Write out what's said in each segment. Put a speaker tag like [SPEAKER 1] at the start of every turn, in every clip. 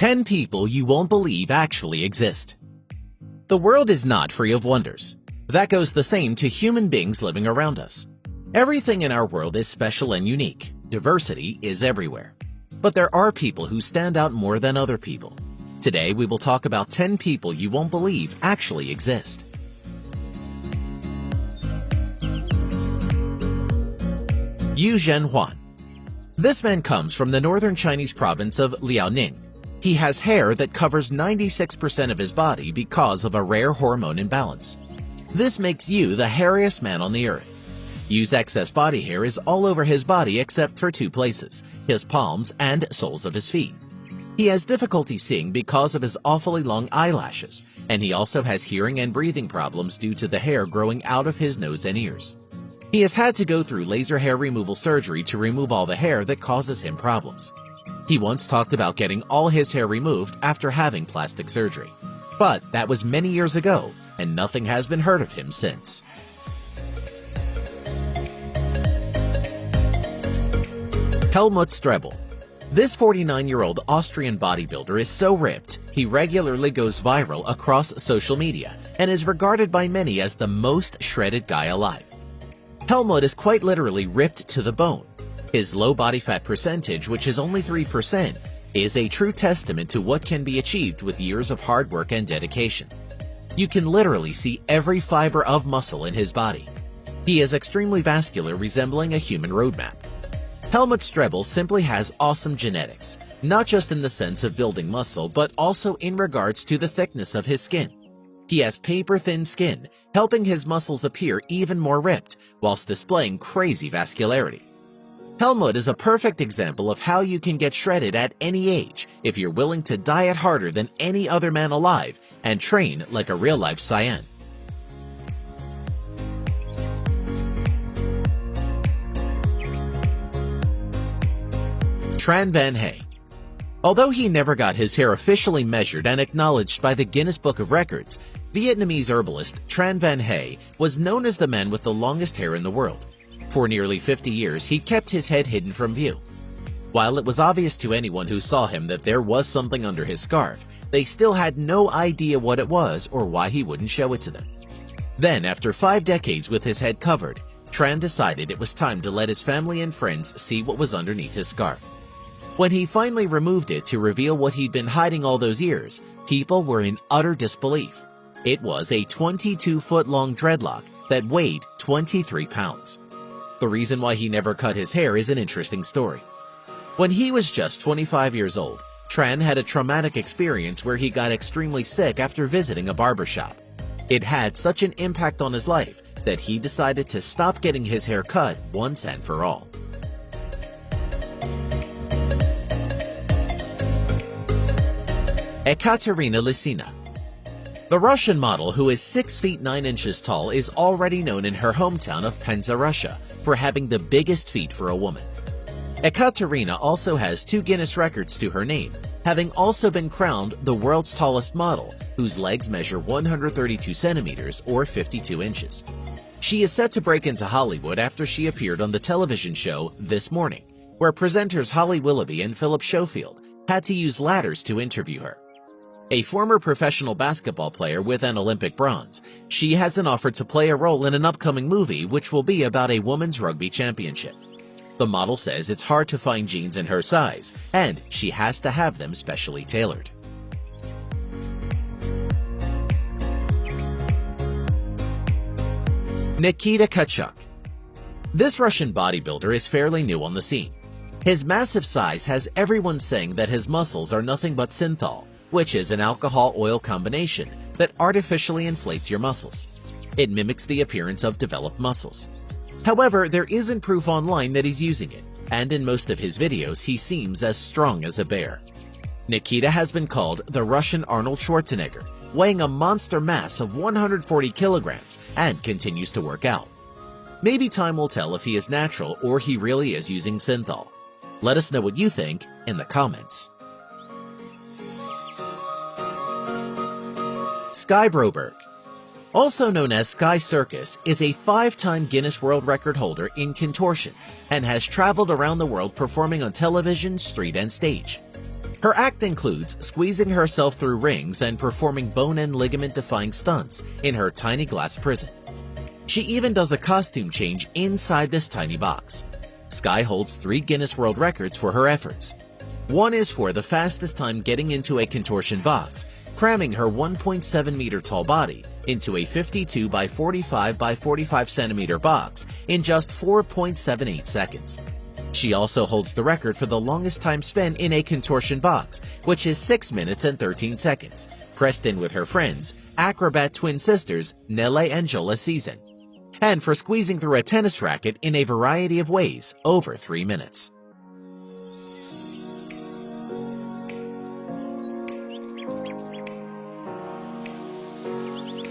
[SPEAKER 1] 10 people you won't believe actually exist. The world is not free of wonders. That goes the same to human beings living around us. Everything in our world is special and unique. Diversity is everywhere. But there are people who stand out more than other people. Today we will talk about 10 people you won't believe actually exist. Yu Zhenhuan. This man comes from the northern Chinese province of Liaoning. He has hair that covers 96% of his body because of a rare hormone imbalance. This makes Yu the hairiest man on the earth. Yu's excess body hair is all over his body except for two places, his palms and soles of his feet. He has difficulty seeing because of his awfully long eyelashes, and he also has hearing and breathing problems due to the hair growing out of his nose and ears. He has had to go through laser hair removal surgery to remove all the hair that causes him problems. He once talked about getting all his hair removed after having plastic surgery. But that was many years ago, and nothing has been heard of him since. Helmut Strebel. This 49-year-old Austrian bodybuilder is so ripped, he regularly goes viral across social media and is regarded by many as the most shredded guy alive. Helmut is quite literally ripped to the bone. His low body fat percentage, which is only 3%, is a true testament to what can be achieved with years of hard work and dedication. You can literally see every fiber of muscle in his body. He is extremely vascular, resembling a human roadmap. Helmut Strebel simply has awesome genetics, not just in the sense of building muscle, but also in regards to the thickness of his skin. He has paper-thin skin, helping his muscles appear even more ripped, whilst displaying crazy vascularity. Helmut is a perfect example of how you can get shredded at any age if you're willing to diet harder than any other man alive and train like a real-life Saiyan. Tran Van Hay. Although he never got his hair officially measured and acknowledged by the Guinness Book of Records, Vietnamese herbalist Tran Van Hay was known as the man with the longest hair in the world. For nearly 50 years, he kept his head hidden from view. While it was obvious to anyone who saw him that there was something under his scarf, they still had no idea what it was or why he wouldn't show it to them. Then, after 5 decades with his head covered, Tran decided it was time to let his family and friends see what was underneath his scarf. When he finally removed it to reveal what he'd been hiding all those years, people were in utter disbelief. It was a 22-foot-long dreadlock that weighed 23 pounds. The reason why he never cut his hair is an interesting story. When he was just 25 years old, Tran had a traumatic experience where he got extremely sick after visiting a barbershop. It had such an impact on his life that he decided to stop getting his hair cut once and for all. Ekaterina Lysina. The Russian model, who is 6 feet 9 inches tall, is already known in her hometown of Penza, Russia, for having the biggest feet for a woman. Ekaterina also has 2 Guinness records to her name, having also been crowned the world's tallest model, whose legs measure 132 centimeters or 52 inches. She is set to break into Hollywood after she appeared on the television show This Morning, where presenters Holly Willoughby and Philip Schofield had to use ladders to interview her. A former professional basketball player with an Olympic bronze, she has an offer to play a role in an upcoming movie which will be about a women's rugby championship. The model says it's hard to find jeans in her size, and she has to have them specially tailored. Nikita Kachuk. This Russian bodybuilder is fairly new on the scene. His massive size has everyone saying that his muscles are nothing but synthol, which is an alcohol-oil combination that artificially inflates your muscles. It mimics the appearance of developed muscles. However, there isn't proof online that he's using it, and in most of his videos he seems as strong as a bear. Nikita has been called the Russian Arnold Schwarzenegger, weighing a monster mass of 140 kilograms and continues to work out. Maybe time will tell if he is natural or he really is using synthol. Let us know what you think in the comments. Sky Broberg. Also known as Sky Circus, is a 5-time Guinness World Record holder in contortion and has traveled around the world performing on television, street, and stage. Her act includes squeezing herself through rings and performing bone and ligament-defying stunts in her tiny glass prison. She even does a costume change inside this tiny box. Skye holds 3 Guinness World Records for her efforts. One is for the fastest time getting into a contortion box, cramming her 1.7-meter tall body into a 52 by 45 by 45 centimeter box in just 4.78 seconds. She also holds the record for the longest time spent in a contortion box, which is 6 minutes and 13 seconds, pressed in with her friends, acrobat twin sisters Nele and Jola Season, and for squeezing through a tennis racket in a variety of ways over 3 minutes.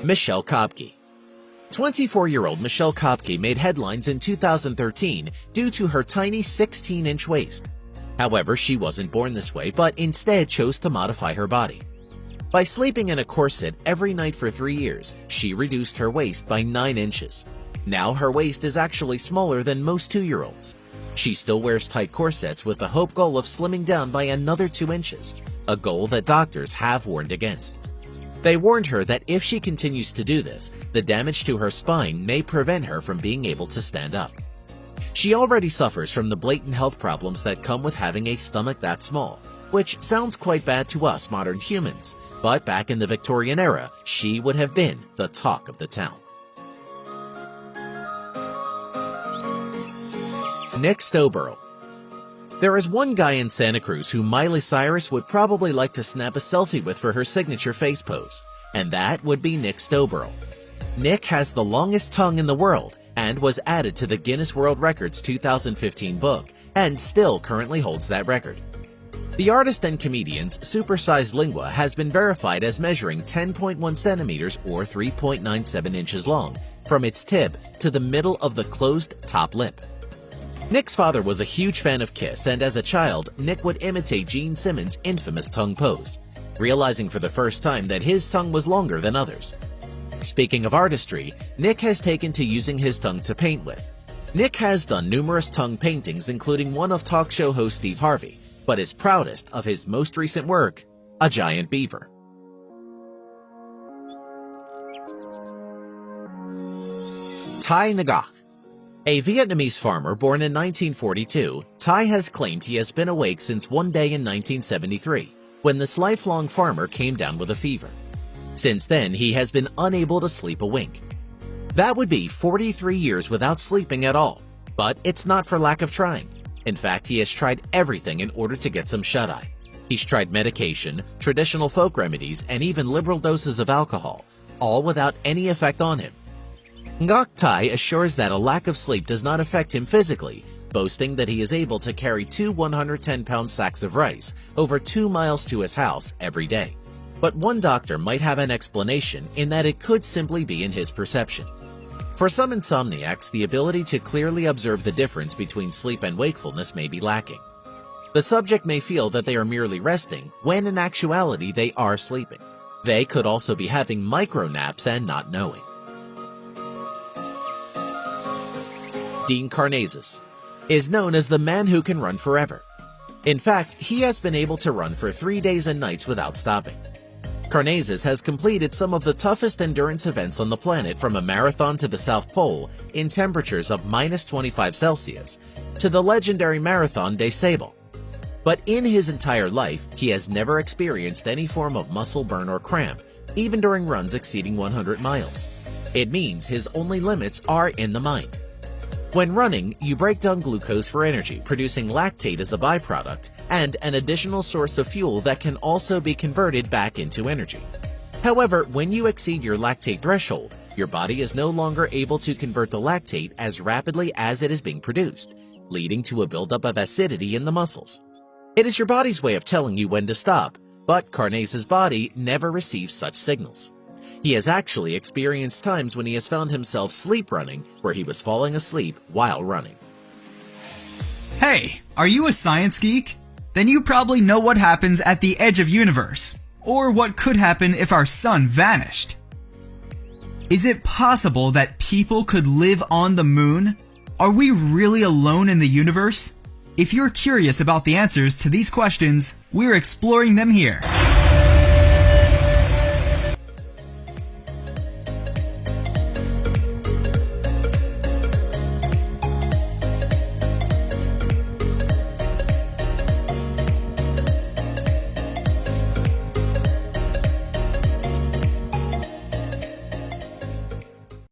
[SPEAKER 1] Michelle Kopke. 24-year-old Michelle Kopke made headlines in 2013 due to her tiny 16-inch waist. However, she wasn't born this way, but instead chose to modify her body. By sleeping in a corset every night for 3 years, she reduced her waist by 9 inches. Now her waist is actually smaller than most 2-year-olds. She still wears tight corsets with the hope goal of slimming down by another 2 inches, a goal that doctors have warned against. They warned her that if she continues to do this, the damage to her spine may prevent her from being able to stand up. She already suffers from the blatant health problems that come with having a stomach that small, which sounds quite bad to us modern humans, but back in the Victorian era, she would have been the talk of the town. Nick Stowborough. There is one guy in Santa Cruz who Miley Cyrus would probably like to snap a selfie with for her signature face pose, and that would be Nick Stowborough. Nick has the longest tongue in the world and was added to the Guinness World Records 2015 book and still currently holds that record. The artist and comedian's supersized lingua has been verified as measuring 10.1 centimeters or 3.97 inches long from its tip to the middle of the closed top lip. Nick's father was a huge fan of Kiss, and as a child, Nick would imitate Gene Simmons' infamous tongue pose, realizing for the first time that his tongue was longer than others. Speaking of artistry, Nick has taken to using his tongue to paint with. Nick has done numerous tongue paintings, including one of talk show host Steve Harvey, but is proudest of his most recent work, a giant beaver. Thai Ngọc. A Vietnamese farmer born in 1942, Thai has claimed he has been awake since one day in 1973, when this lifelong farmer came down with a fever. Since then, he has been unable to sleep a wink. That would be 43 years without sleeping at all, but it's not for lack of trying. In fact, he has tried everything in order to get some shut-eye. He's tried medication, traditional folk remedies, and even liberal doses of alcohol, all without any effect on him. Ngoc Thai assures that a lack of sleep does not affect him physically, boasting that he is able to carry 2 110-pound sacks of rice over 2 miles to his house every day. But one doctor might have an explanation in that it could simply be in his perception. For some insomniacs, the ability to clearly observe the difference between sleep and wakefulness may be lacking. The subject may feel that they are merely resting, when in actuality they are sleeping. They could also be having micro-naps and not knowing. Dean Karnazes is known as the man who can run forever. In fact, he has been able to run for 3 days and nights without stopping. Karnazes has completed some of the toughest endurance events on the planet, from a marathon to the South Pole in temperatures of -25 Celsius to the legendary Marathon des Sables. But in his entire life, he has never experienced any form of muscle burn or cramp, even during runs exceeding 100 miles. It means his only limits are in the mind. When running, you break down glucose for energy, producing lactate as a byproduct and an additional source of fuel that can also be converted back into energy. However, when you exceed your lactate threshold, your body is no longer able to convert the lactate as rapidly as it is being produced, leading to a buildup of acidity in the muscles. It is your body's way of telling you when to stop, but Karnazes' body never receives such signals. He has actually experienced times when he has found himself sleep running, where he was falling asleep while running.
[SPEAKER 2] Hey, are you a science geek? Then you probably know what happens at the edge of universe, or what could happen if our sun vanished. Is it possible that people could live on the moon? Are we really alone in the universe? If you're curious about the answers to these questions, we're exploring them here.